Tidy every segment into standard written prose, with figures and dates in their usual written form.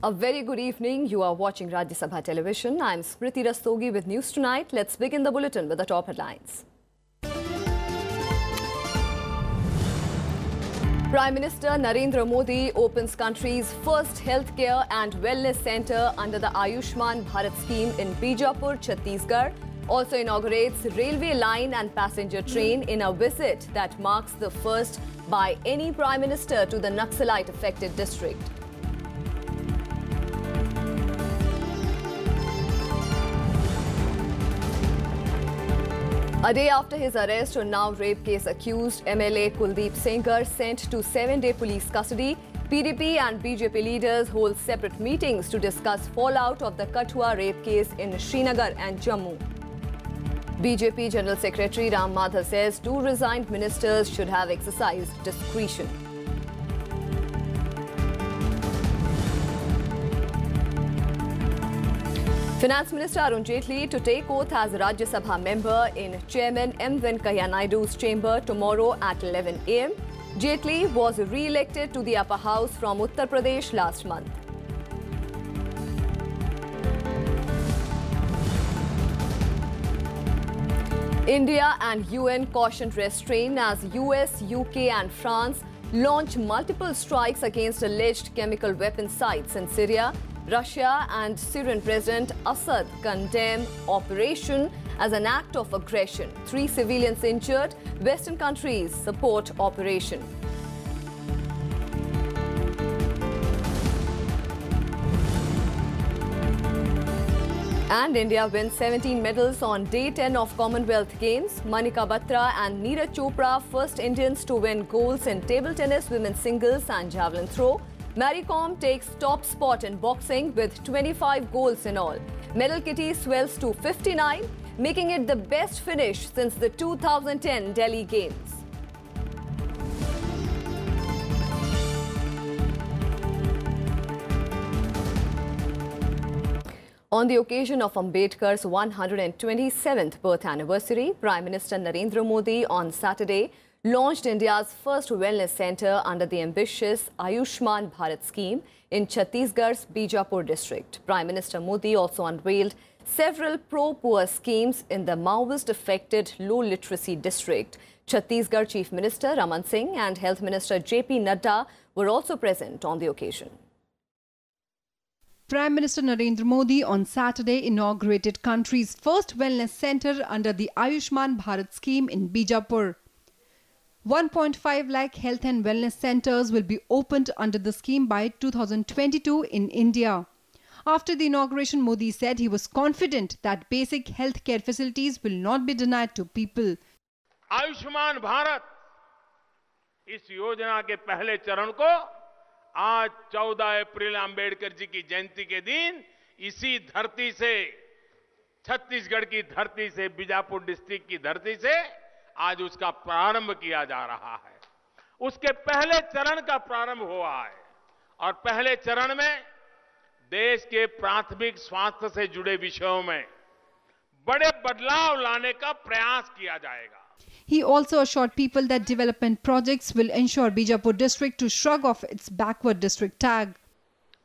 A very good evening. You are watching Rajya Sabha television. I am Smriti Rastogi with News Tonight. Let's begin the bulletin with the top headlines. Prime Minister Narendra Modi opens country's first healthcare and wellness centre under the Ayushman Bharat scheme in Bijapur, Chhattisgarh. Also inaugurates railway line and passenger train in a visit that marks the first by any Prime Minister to the Naxalite-affected district. A day after his arrest, a now rape case accused MLA Kuldeep Sengar sent to 7-day police custody. PDP and BJP leaders hold separate meetings to discuss fallout of the Kathua rape case in Srinagar and Jammu. BJP General Secretary Ram Madhav says 2 resigned ministers should have exercised discretion. Finance Minister Arun Jaitley to take oath as Rajya Sabha member in Chairman M. Venkaiah Naidu's chamber tomorrow at 11 a.m. Jaitley was re-elected to the upper house from Uttar Pradesh last month. India and UN cautioned restraint as US, UK and France launch multiple strikes against alleged chemical weapon sites in Syria. Russia and Syrian President Assad condemn operation as an act of aggression. 3 civilians injured. Western countries support operation. And India wins 17 medals on Day 10 of Commonwealth Games. Manika Batra and Neeraj Chopra, first Indians to win golds in table tennis, women's singles and javelin throw. Mary Kom takes top spot in boxing with 25 goals in all. Medal kitty swells to 59, making it the best finish since the 2010 Delhi Games. On the occasion of Ambedkar's 127th birth anniversary, Prime Minister Narendra Modi on Saturday launched India's first wellness centre under the ambitious Ayushman Bharat scheme in Chhattisgarh's Bijapur district. Prime Minister Modi also unveiled several pro-poor schemes in the Maoist-affected low-literacy district. Chhattisgarh Chief Minister Raman Singh and Health Minister J.P. Nadda were also present on the occasion. Prime Minister Narendra Modi on Saturday inaugurated country's first wellness centre under the Ayushman Bharat scheme in Bijapur. 1.5 lakh health and wellness centres will be opened under the scheme by 2022 in India. After the inauguration, Modi said he was confident that basic health care facilities will not be denied to people. Ayushman Bharat इस योजना के पहले चरण को आज 14 अप्रैल अंबेडकर जी की जयंती के दिन इसी धरती से, छत्तीसगढ़ की धरती से, बीजापुर डिस्ट्रिक्ट की धरती से आज उसका प्रारंभ किया जा रहा है। उसके पहले चरण का प्रारंभ हुआ है और पहले चरण में देश के प्राथमिक स्वास्थ्य से जुड़े विषयों में बड़े बदलाव लाने का प्रयास किया जाएगा। He also assured people that development projects will ensure Bijapur district to shrug off its backward district tag.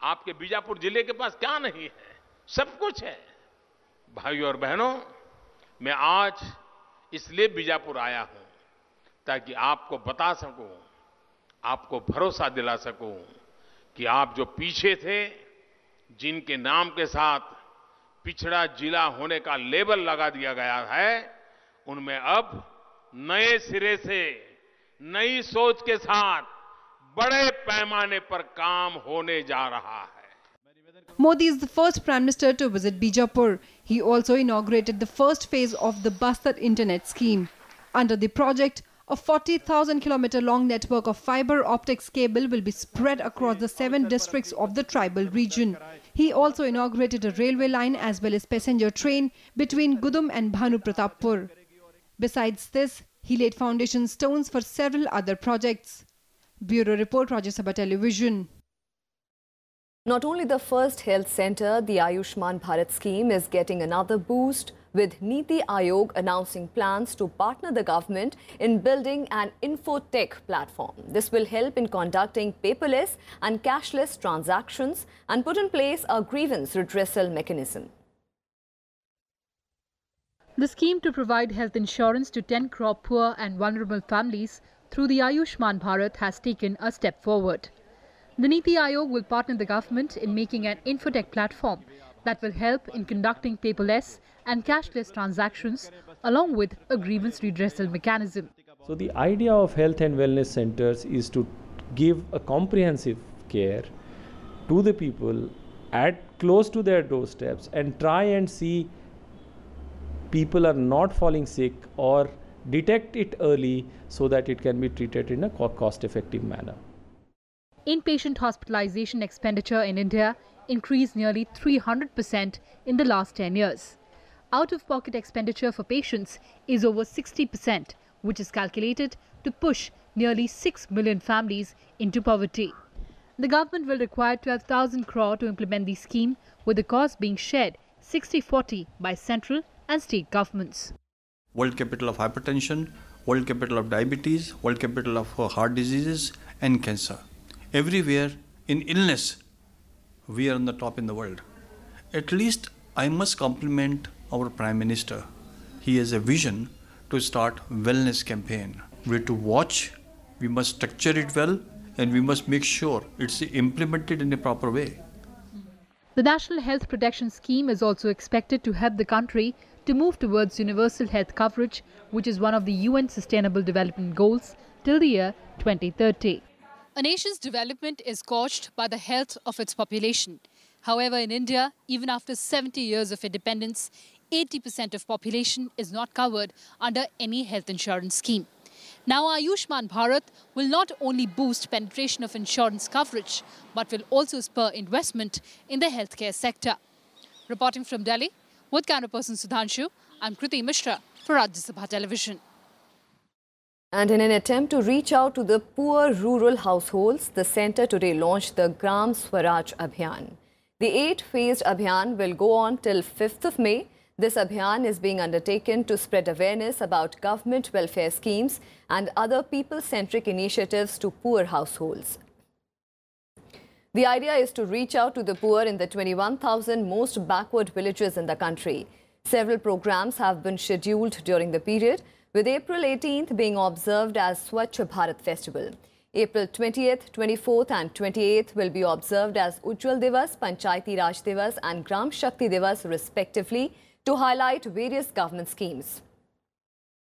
आपके बीजापुर जिले के पास क्या नहीं है? सब कुछ है। भाइयों और बहनों, मैं आज इसलिए बीजापुर आया हूं ताकि आपको बता सकूं, आपको भरोसा दिला सकूं कि आप जो पीछे थे, जिनके नाम के साथ पिछड़ा जिला होने का लेबल लगा दिया गया है, उनमें अब नए सिरे से, नई सोच के साथ बड़े पैमाने पर काम होने जा रहा है। Modi is the first Prime Minister to visit Bijapur. He also inaugurated the first phase of the Bastard Internet scheme. Under the project, a 40,000-kilometer long network of fiber optics cable will be spread across the 7 districts of the tribal region. He also inaugurated a railway line as well as passenger train between Gudum and Bhanu Pratappur. Besides this, he laid foundation stones for several other projects. Bureau Report, Rajya Sabha Television. Not only the first health centre, the Ayushman Bharat scheme is getting another boost, with Niti Aayog announcing plans to partner the government in building an infotech platform. This will help in conducting paperless and cashless transactions and put in place a grievance redressal mechanism. The scheme to provide health insurance to 10 crore poor and vulnerable families through the Ayushman Bharat has taken a step forward. The Niti Aayog will partner the government in making an infotech platform that will help in conducting paperless and cashless transactions along with a grievance redressal mechanism. So the idea of health and wellness centers is to give a comprehensive care to the people at close to their doorsteps and try and see people are not falling sick or detect it early so that it can be treated in a cost-effective manner. Inpatient hospitalization expenditure in India increased nearly 300% in the last 10 years. Out-of-pocket expenditure for patients is over 60%, which is calculated to push nearly 6 million families into poverty. The government will require 12,000 crore to implement the scheme, with the cost being shared 60-40 by central and state governments. World capital of hypertension, world capital of diabetes, world capital of heart diseases and cancer. Everywhere in illness, we are on the top in the world. At least I must compliment our Prime Minister. He has a vision to start wellness campaign. We have to watch, we must structure it well, and we must make sure it's implemented in a proper way. The National Health Protection Scheme is also expected to help the country to move towards universal health coverage, which is one of the UN Sustainable Development Goals till the year 2030. A nation's development is gauged by the health of its population. However, in India, even after 70 years of independence, 80% of population is not covered under any health insurance scheme. Now, Ayushman Bharat will not only boost penetration of insurance coverage, but will also spur investment in the healthcare sector. Reporting from Delhi, with camera person Sudhanshu, I'm Kriti Mishra for Rajya Sabha Television. And in an attempt to reach out to the poor rural households, the centre today launched the Gram Swaraj Abhiyan. The 8-phased Abhiyan will go on till 5th of May. This Abhiyan is being undertaken to spread awareness about government welfare schemes and other people-centric initiatives to poor households. The idea is to reach out to the poor in the 21,000 most backward villages in the country. Several programs have been scheduled during the period, with April 18th being observed as Swachh Bharat Festival. April 20th, 24th and 28th will be observed as Ujjwal Divas, Panchayati Raj Divas and Gram Shakti Divas respectively, to highlight various government schemes.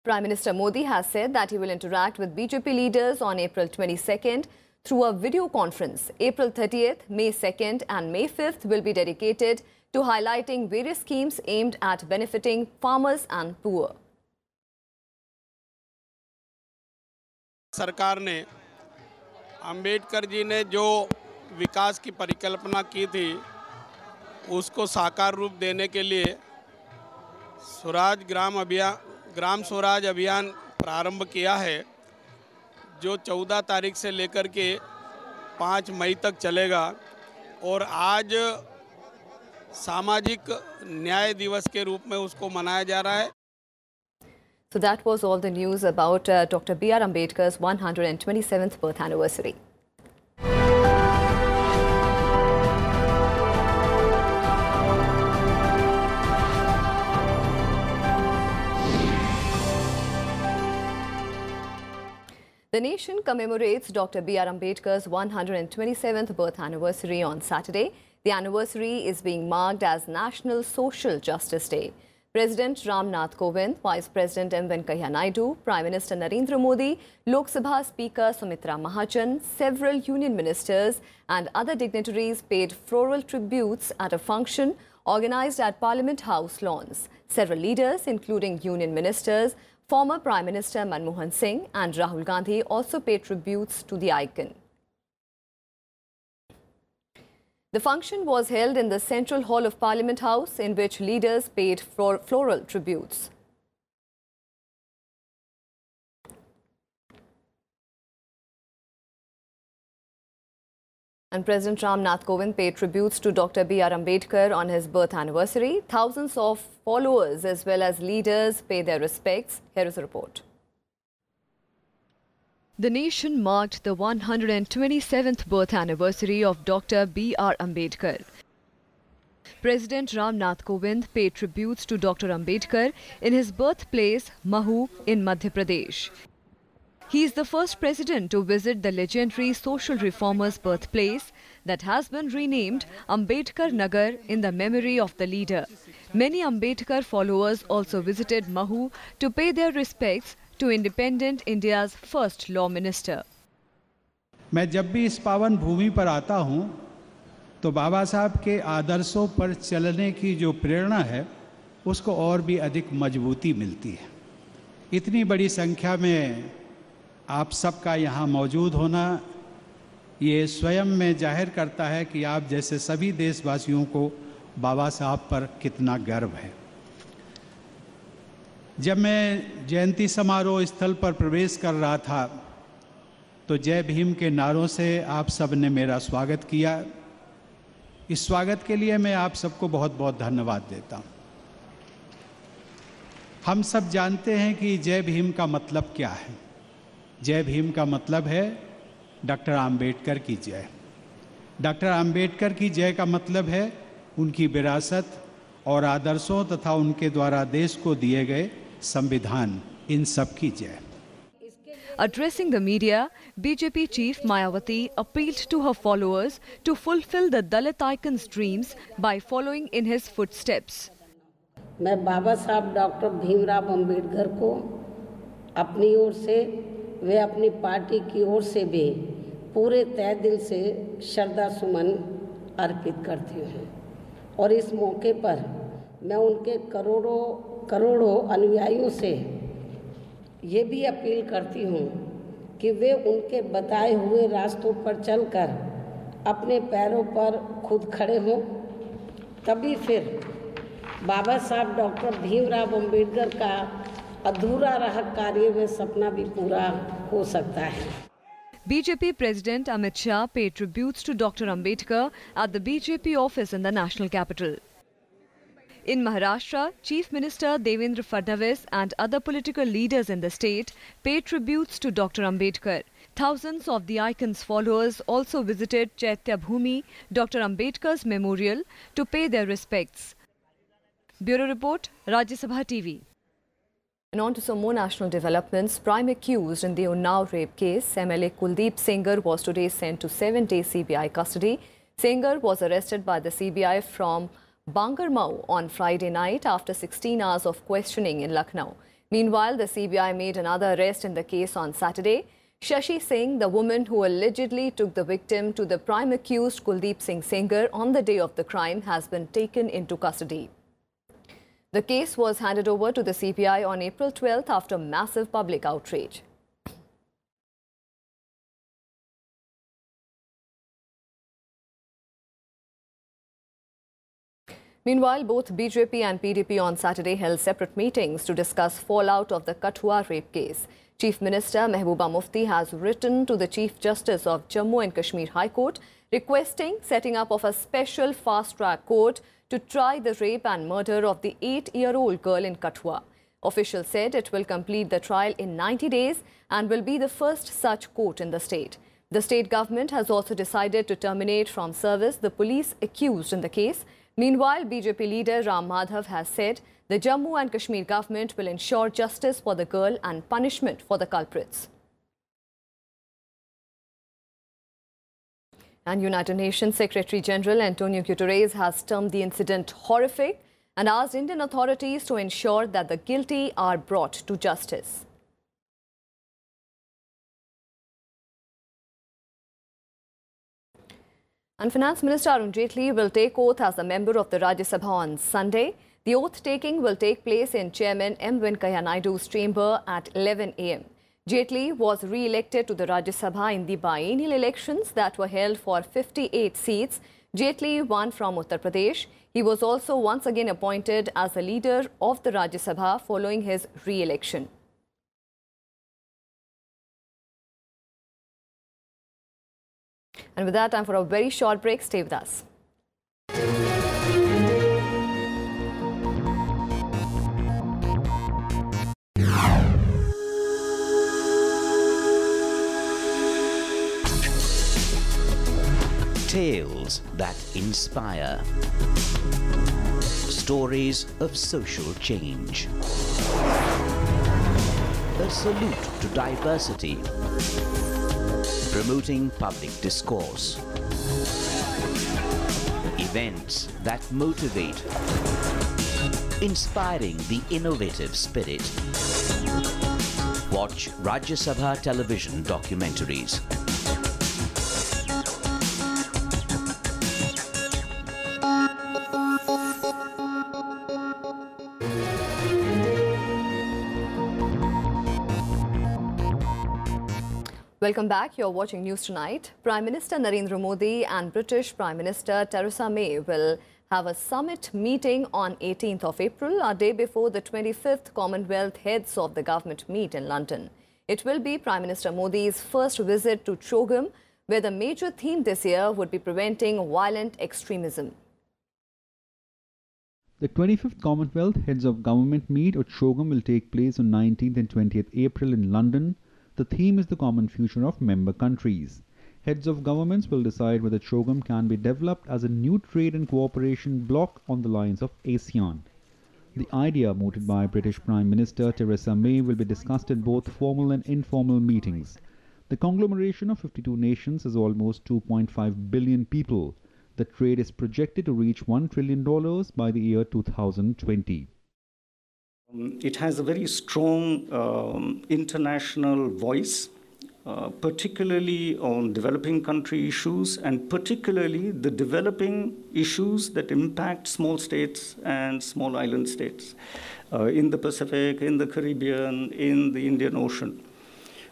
Prime Minister Modi has said that he will interact with BJP leaders on April 22nd through a video conference. April 30th, May 2nd and May 5th will be dedicated to highlighting various schemes aimed at benefiting farmers and poor. सरकार ने अंबेडकर जी ने जो विकास की परिकल्पना की थी उसको साकार रूप देने के लिए ग्राम स्वराज अभियान प्रारंभ किया है, जो 14 तारीख से लेकर के 5 मई तक चलेगा और आज सामाजिक न्याय दिवस के रूप में उसको मनाया जा रहा है. So that was all the news about Dr. B.R. Ambedkar's 127th birth anniversary. The nation commemorates Dr. B.R. Ambedkar's 127th birth anniversary on Saturday. The anniversary is being marked as National Social Justice Day. President Nath Kovind, Vice President M. Venkaiah Naidu, Prime Minister Narendra Modi, Lok Sabha Speaker Sumitra Mahajan, several union ministers and other dignitaries paid floral tributes at a function organized at Parliament House lawns. Several leaders, including union ministers, former Prime Minister Manmohan Singh and Rahul Gandhi, also paid tributes to the icon. The function was held in the Central Hall of Parliament House, in which leaders paid floral tributes. And President Nath Kovind paid tributes to Dr. B.R. Ambedkar on his birth anniversary. Thousands of followers as well as leaders pay their respects. Here is a report. The nation marked the 127th birth anniversary of Dr. B.R. Ambedkar. President Nath Kovind paid tributes to Dr. Ambedkar in his birthplace, Mahoo, in Madhya Pradesh. He is the first president to visit the legendary social reformer's birthplace that has been renamed Ambedkar Nagar in the memory of the leader. Many Ambedkar followers also visited Mahoo to pay their respects to independent India's first law minister. मैं जब भी इस पावन भूमि पर आता हूं तो बाबा साहब के आदर्शों पर चलने की जो प्रेरणा है उसको और भी अधिक मजबूती मिलती है। इतनी बड़ी संख्या में आप सबका यहाँ मौजूद होना ये स्वयं में जाहिर करता है कि आप जैसे सभी देशवासियों को बाबा साहब पर कितना गर्व है। जब मैं जयंती समारोह स्थल पर प्रवेश कर रहा था तो जय भीम के नारों से आप सब ने मेरा स्वागत किया। इस स्वागत के लिए मैं आप सबको बहुत बहुत धन्यवाद देता हूँ। हम सब जानते हैं कि जय भीम का मतलब क्या है। जय भीम का मतलब है डॉक्टर आम्बेडकर की जय। डॉक्टर आम्बेडकर की जय का मतलब है उनकी विरासत और आदर्शों तथा उनके द्वारा देश को दिए गए संविधान, इन सब की जय। Addressing the media, BJP chief Mayawati appealed to her followers to fulfill the Dalit icon's dreams by following in his footsteps. मैं बाबा साहब डॉक्टर भीमराव अंबेडकर को अपनी ओर से वे अपनी पार्टी की ओर से भी पूरे तहे दिल से श्रद्धा सुमन अर्पित करती हूँ और इस मौके पर मैं उनके करोड़ों अनुयायियों से ये भी अपील करती हूँ कि वे उनके बताए हुए रास्तों पर चलकर अपने पैरों पर खुद खड़े हों, तभी फिर बाबा साहब डॉक्टर भीमराव अंबेडकर का अधूरा रहा कार्य व सपना भी पूरा हो सकता है। BJP President Amit Shah paid tributes to Dr. Ambedkar at the BJP office in the national capital. In Maharashtra, Chief Minister Devendra Fadnavis and other political leaders in the state paid tributes to Dr. Ambedkar. Thousands of the icon's followers also visited Chaitya Bhumi, Dr. Ambedkar's memorial, to pay their respects. Bureau Report, Rajya Sabha TV. And on to some more national developments. Prime accused in the Unnao rape case, MLA Kuldeep Sengar was today sent to 7-day CBI custody. Sengar was arrested by the CBI from Bangarmau on Friday night after 16 hours of questioning in Lucknow. Meanwhile, the CBI made another arrest in the case on Saturday. Shashi Singh, the woman who allegedly took the victim to the prime accused Kuldeep Singh Sengar on the day of the crime, has been taken into custody. The case was handed over to the CBI on April 12th after massive public outrage. Meanwhile, both BJP and PDP on Saturday held separate meetings to discuss fallout of the Kathua rape case. Chief Minister Mehbooba Mufti has written to the Chief Justice of Jammu and Kashmir High Court requesting setting up of a special fast-track court to try the rape and murder of the 8-year-old girl in Kathua. Officials said it will complete the trial in 90 days and will be the first such court in the state. The state government has also decided to terminate from service the police accused in the case. Meanwhile, BJP leader Ram Madhav has said the Jammu and Kashmir government will ensure justice for the girl and punishment for the culprits. And United Nations Secretary General Antonio Guterres has termed the incident horrific and asked Indian authorities to ensure that the guilty are brought to justice. And Finance Minister Arun Jaitley will take oath as a member of the Rajya Sabha on Sunday. The oath-taking will take place in Chairman M. Venkaiah Naidu's chamber at 11 a.m. Jaitley was re-elected to the Rajya Sabha in the biennial elections that were held for 58 seats. Jaitley won from Uttar Pradesh. He was also once again appointed as the leader of the Rajya Sabha following his re-election. And with that, time for a very short break. Stay with us. Tales that inspire. Stories of social change. A salute to diversity. Promoting public discourse. Events that motivate. Inspiring the innovative spirit. Watch Rajya Sabha television documentaries. Welcome back. You're watching News Tonight. Prime Minister Narendra Modi and British Prime Minister Theresa May will have a summit meeting on 18th of April, a day before the 25th Commonwealth Heads of the Government meet in London. It will be Prime Minister Modi's first visit to Chogam, where the major theme this year would be preventing violent extremism. The 25th Commonwealth Heads of Government meet at Chogam will take place on 19th and 20th April in London. The theme is the common future of member countries. Heads of governments will decide whether Chogam can be developed as a new trade and cooperation bloc on the lines of ASEAN. The idea, mooted by British Prime Minister Theresa May, will be discussed in both formal and informal meetings. The conglomeration of 52 nations is almost 2.5 billion people. The trade is projected to reach $1 trillion by the year 2020. It has a very strong international voice, particularly on developing country issues and particularly the developing issues that impact small states and small island states in the Pacific, in the Caribbean, in the Indian Ocean.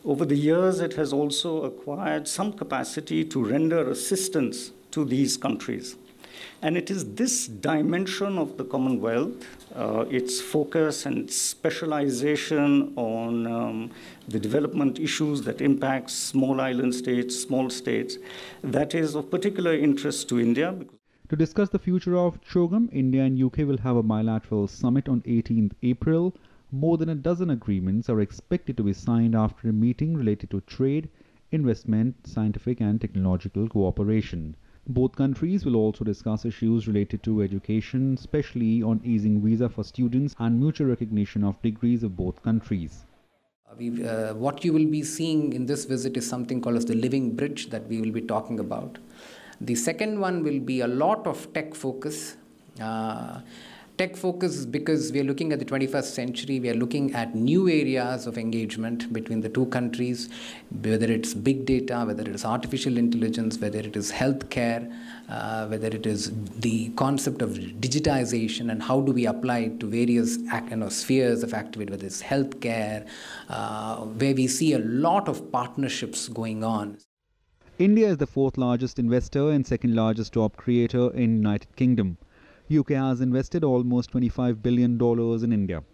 Over the years, it has also acquired some capacity to render assistance to these countries. And it is this dimension of the Commonwealth, its focus and specialization on the development issues that impact small island states, small states, that is of particular interest to India. To discuss the future of Chogam, India and UK will have a bilateral summit on 18th April. More than a dozen agreements are expected to be signed after a meeting related to trade, investment, scientific and technological cooperation. Both countries will also discuss issues related to education, especially on easing visa for students and mutual recognition of degrees of both countries. What you will be seeing in this visit is something called as the living bridge that we will be talking about. The second one will be a lot of tech focus. Tech focus because we are looking at the 21st century. We are looking at new areas of engagement between the two countries, whether it's big data, whether it is artificial intelligence, whether it is healthcare, whether it is the concept of digitization and how do we apply it to various spheres of activity, whether it's healthcare, where we see a lot of partnerships going on. India is the fourth largest investor and second largest job creator in United Kingdom. UK has invested almost $25 billion in India.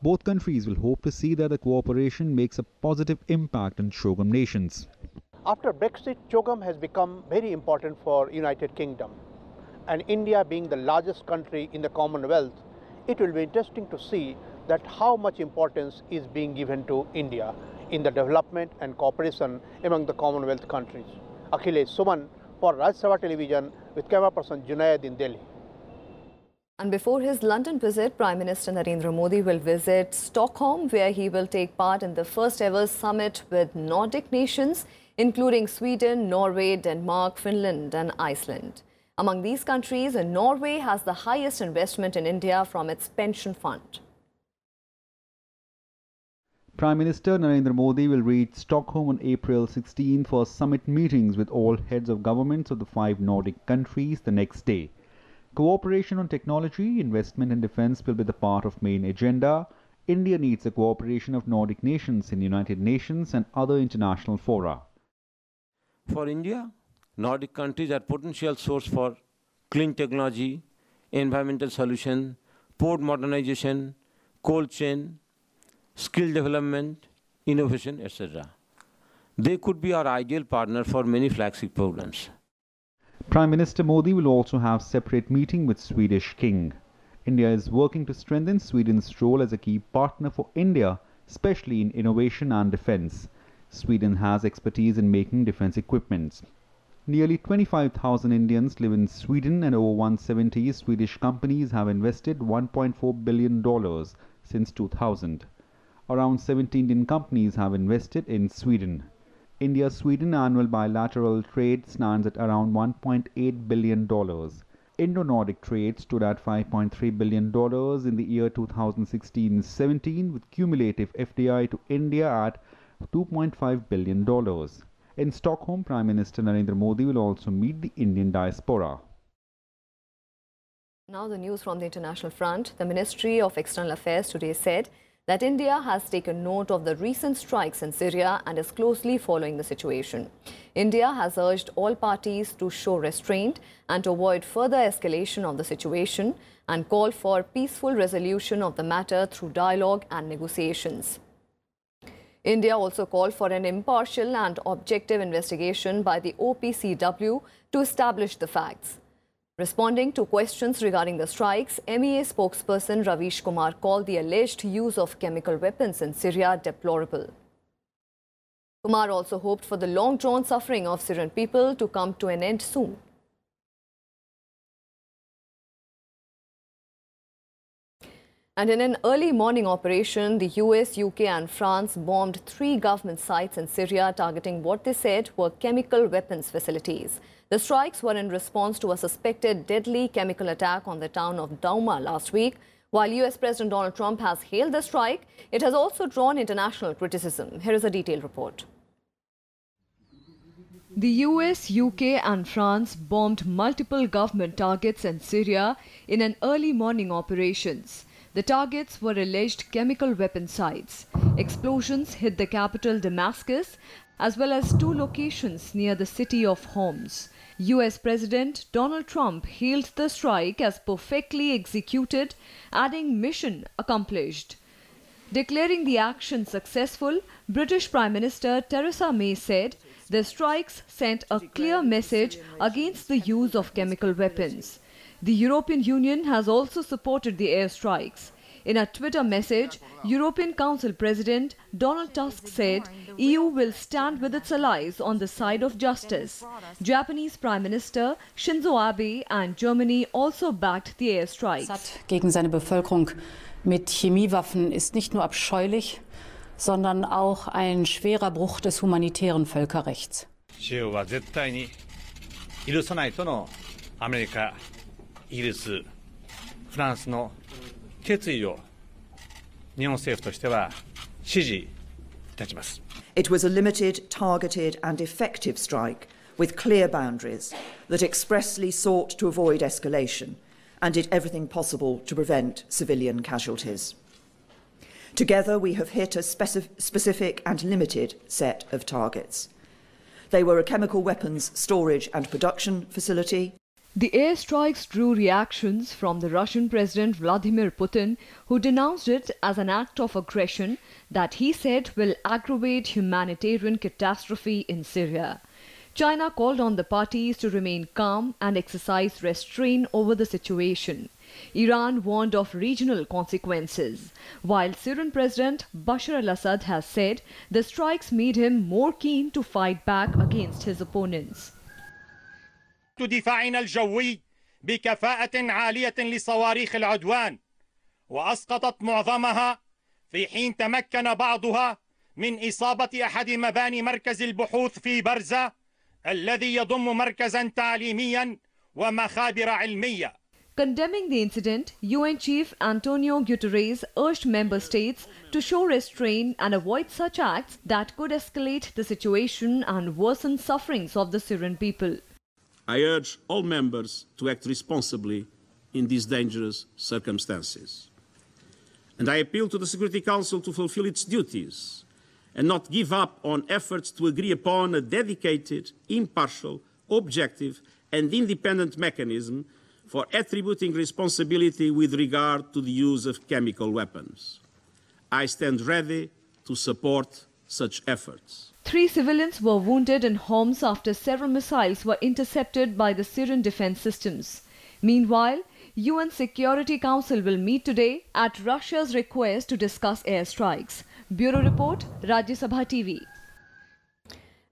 Both countries will hope to see that the cooperation makes a positive impact on Chogam nations. After Brexit, Chogam has become very important for United Kingdom. And India being the largest country in the Commonwealth, it will be interesting to see that how much importance is being given to India in the development and cooperation among the Commonwealth countries. Akhilesh Suman for Rajya Sabha Television with camera person Junaid in Delhi. And before his London visit, Prime Minister Narendra Modi will visit Stockholm, where he will take part in the first ever summit with Nordic nations, including Sweden, Norway, Denmark, Finland and Iceland. Among these countries, Norway has the highest investment in India from its pension fund. Prime Minister Narendra Modi will reach Stockholm on April 16 for summit meetings with all heads of governments of the 5 Nordic countries the next day. Cooperation on technology, investment and defence will be the part of main agenda. India needs the cooperation of Nordic nations in United Nations and other international fora. For India, Nordic countries are potential source for clean technology, environmental solution, port modernization, cold chain, skill development, innovation, etc. They could be our ideal partner for many flagship programs. Prime Minister Modi will also have separate meeting with Swedish King. India is working to strengthen Sweden's role as a key partner for India, especially in innovation and defense. Sweden has expertise in making defense equipments. Nearly 25,000 Indians live in Sweden and over 170 Swedish companies have invested $1.4 billion since 2000. Around 70 Indian companies have invested in Sweden. India-Sweden annual bilateral trade stands at around $1.8 billion. Indo-Nordic trade stood at $5.3 billion in the year 2016-17 with cumulative FDI to India at $2.5 billion. In Stockholm, Prime Minister Narendra Modi will also meet the Indian diaspora. Now the news from the international front. The Ministry of External Affairs today said that India has taken note of the recent strikes in Syria and is closely following the situation. India has urged all parties to show restraint and to avoid further escalation of the situation and call for peaceful resolution of the matter through dialogue and negotiations. India also called for an impartial and objective investigation by the OPCW to establish the facts. Responding to questions regarding the strikes, MEA spokesperson Ravish Kumar called the alleged use of chemical weapons in Syria deplorable. Kumar also hoped for the long-drawn suffering of Syrian people to come to an end soon. And in an early morning operation, the US, UK and France bombed 3 government sites in Syria targeting what they said were chemical weapons facilities. The strikes were in response to a suspected deadly chemical attack on the town of Douma last week. While US President Donald Trump has hailed the strike, it has also drawn international criticism. Here is a detailed report. The US, UK and France bombed multiple government targets in Syria in an early morning operations. The targets were alleged chemical weapon sites. Explosions hit the capital Damascus as well as 2 locations near the city of Homs. US President Donald Trump hailed the strike as perfectly executed, adding mission accomplished. Declaring the action successful, British Prime Minister Theresa May said the strikes sent a clear message against the use of chemical weapons. The European Union has also supported the airstrikes. In a Twitter message, European Council President Donald Tusk said EU will stand with its allies on the side of justice. Japanese Prime Minister Shinzo Abe and Germany also backed the airstrikes. Assad gegen seine Bevölkerung mit Chemiewaffen ist nicht nur abscheulich, sondern auch ein schwerer Bruch des humanitären Völkerrechts. 中国は絶対に許さないとのアメリカ、イギリス、フランスの決意を日本政府としては支持いたします。It was a limited, targeted and effective strike with clear boundaries that expressly sought to avoid escalation and did everything possible to prevent civilian casualties. Together we have hit a specific and limited set of targets. They were a chemical weapons storage and production facility. The airstrikes drew reactions from the Russian President Vladimir Putin, who denounced it as an act of aggression that he said will aggravate humanitarian catastrophe in Syria. China called on the parties to remain calm and exercise restraint over the situation. Iran warned of regional consequences, while Syrian President Bashar al-Assad has said the strikes made him more keen to fight back against his opponents. دفاعنا الجوي بكفاءة عالية لصواريخ العدوان وأسقطت معظمها في حين تمكن بعضها من إصابة أحد مباني مركز البحوث في برزة الذي يضم مركزا تعليميا ومخابر علمية. Condemning the incident, UN Chief Antonio Guterres urged member states to show restraint and avoid such acts that could escalate the situation and worsen sufferings of the Syrian people. I urge all members to act responsibly in these dangerous circumstances. And I appeal to the Security Council to fulfill its duties and not give up on efforts to agree upon a dedicated, impartial, objective and independent mechanism for attributing responsibility with regard to the use of chemical weapons. I stand ready to support such efforts. 3 civilians were wounded in Homs after several missiles were intercepted by the Syrian defense systems. Meanwhile, UN Security Council will meet today at Russia's request to discuss airstrikes. Bureau Report, Rajya Sabha TV.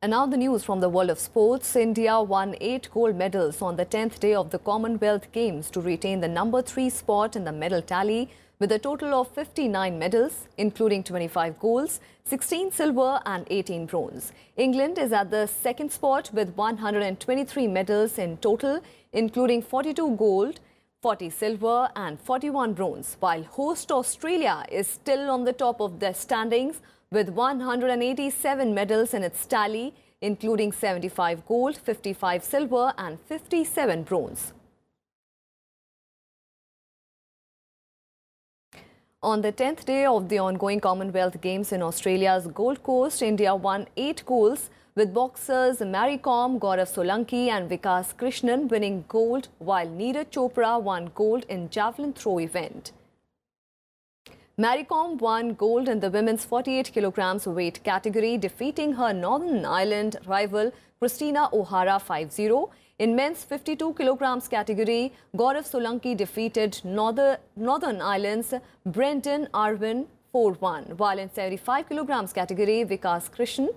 And now the news from the world of sports. India won 8 gold medals on the 10th day of the Commonwealth Games to retain the number 3 spot in the medal tally with a total of 59 medals, including 25 golds, 16 silver and 18 bronze. England is at the second spot with 123 medals in total, including 42 gold, 40 silver and 41 bronze, while host Australia is still on the top of the standings with 187 medals in its tally, including 75 gold, 55 silver and 57 bronze. On the 10th day of the ongoing Commonwealth Games in Australia's Gold Coast, India won 8 golds, with boxers Mary Kom, Gaurav Solanki and Vikas Krishnan winning gold, while Neeraj Chopra won gold in javelin throw event. Mary Kom won gold in the women's 48 kilograms weight category, defeating her Northern Ireland rival Christina O'Hara 5-0. In men's 52 kilograms category, Gaurav Solanki defeated Northern Ireland's Brendan Irwin 4-1, while in 75 kilograms category, Vikas Krishnan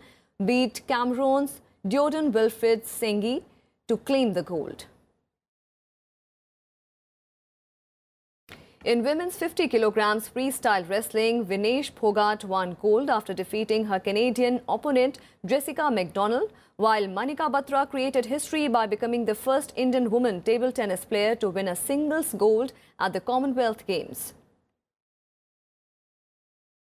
beat Cameroon's Deodan Wilfred Sengi to claim the gold. In women's 50 kilograms freestyle wrestling, Vinesh Phogat won gold after defeating her Canadian opponent Jessica McDonald, while Manika Batra created history by becoming the first Indian woman table tennis player to win a singles gold at the Commonwealth Games.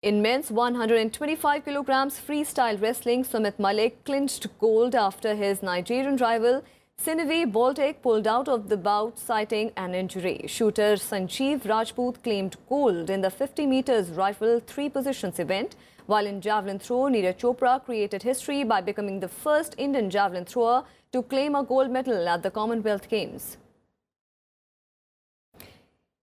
In men's 125 kilograms freestyle wrestling, Sumit Malik clinched gold after his Nigerian rival Sinevi Boltek pulled out of the bout citing an injury. Shooter Sanjeev Rajput claimed gold in the 50 meters rifle 3 positions event, while in javelin throw, Neeraj Chopra created history by becoming the first Indian javelin thrower to claim a gold medal at the Commonwealth Games.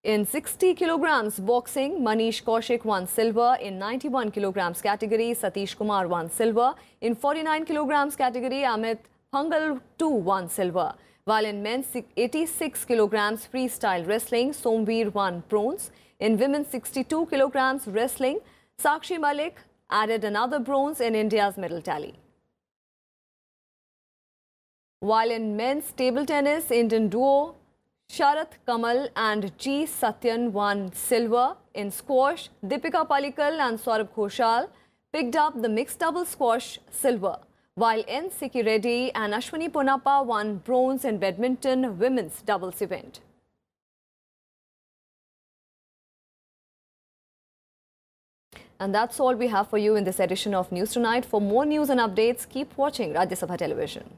In 60 kilograms boxing, Manish Kaushik won silver. In 91 kilograms category, Satish Kumar won silver. In 49 kilograms category, Amit Pangal too won silver. While in men's 86 kilograms freestyle wrestling, Somveer won bronze. In women's 62 kilograms wrestling, Sakshi Malik added another bronze in India's medal tally. While in men's table tennis, Indian duo Sharath Kamal and G. Satyan won silver. In squash, Deepika Palikal and Saurabh Ghoshal picked up the mixed double squash silver, while N. Siki Reddy and Ashwini Ponnappa won bronze in badminton women's doubles event. And that's all we have for you in this edition of News Tonight. For more news and updates, keep watching Rajya Sabha Television.